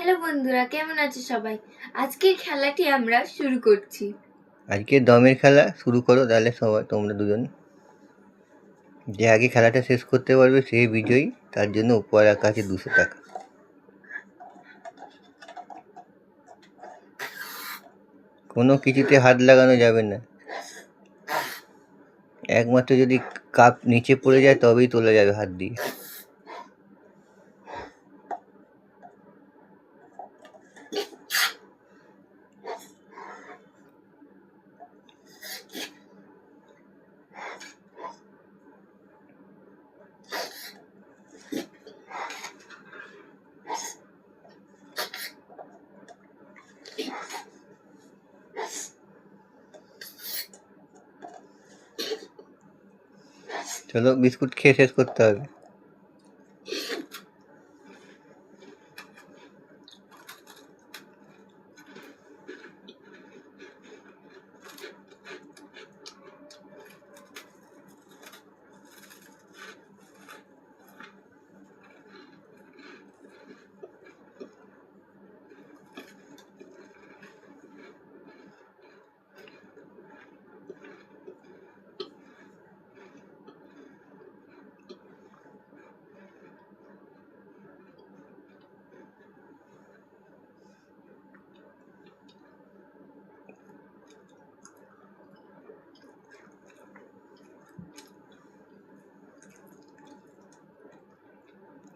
Hello বন্ধুরা, কেমন আছো সবাই? আজকের খেলাটি আমরা শুরু করছি। আজকে দমের খেলা শুরু করো তাহলে সবাই তোমরা দুজন। যে আগে খেলাটা শেষ করতে পারবে সে বিজয়ী, তার জন্য উপহার রাখা আছে 200 টাকা। কোনো কিছুতে হাত লাগানো যাবে না, একমাত্র যদি কাপ নিচে পড়ে যায় তবেই তোলা যাবে হাত দিয়ে। চলো বিস্কুট খেয়ে শেষ করতে হবে।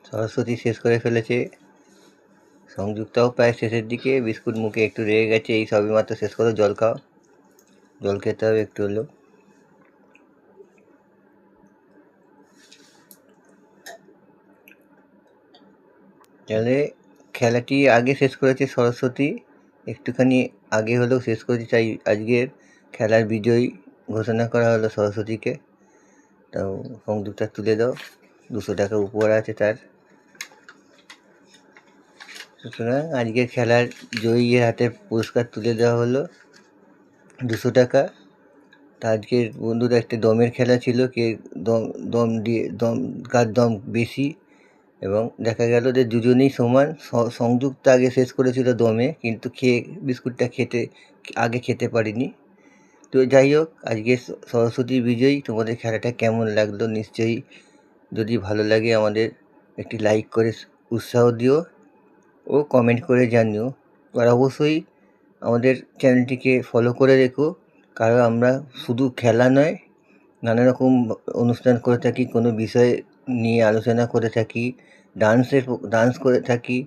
সরস্বতী শেষ করে ফেলেছে, সংযুক্তাও প্রায় শেষের দিকে। বিস্কুট মুখে একটু রেগে গেছে, এই সবই মাত্র শেষ করো। জল খাও, জল খেতে হবে একটু হলেও। তাহলে খেলাটি আগে শেষ করেছে সরস্বতী, একটুখানি আগে হলেও শেষ করেছে, তাই আজকের খেলার বিজয়ী ঘোষণা করা হলো সরস্বতীকে। তাও সংযুক্তা তুলে দাও, 200 টাকা উপহার আছে তার। সুতরাং আজকের খেলার জয়ীর হাতে পুরস্কার তুলে দেওয়া হলো 200 টাকা। তা আজকের বন্ধুরা একটা দমের খেলা ছিল, কে দম দিয়ে কার দম বেশি, এবং দেখা গেল যে দুজনেই সমান। সংযুক্ত আগে শেষ করেছিল দমে, কিন্তু বিস্কুটটা আগে খেতে পারিনি। তো যাই হোক, আজকে সরস্বতী বিজয়ী। তোমাদের খেলাটা কেমন লাগলো নিশ্চয়ই, যদি ভালো লাগে আমাদের একটি লাইক করে উৎসাহ দিও ও কমেন্ট করে জানিও। আর অবশ্যই আমাদের চ্যানেলটিকে ফলো করে রেখো, কারণ আমরা শুধু খেলা নয়, নানা রকম অনুষ্ঠান করে থাকি, কোনো বিষয় নিয়ে আলোচনা করে থাকি, ডান্স করে থাকি,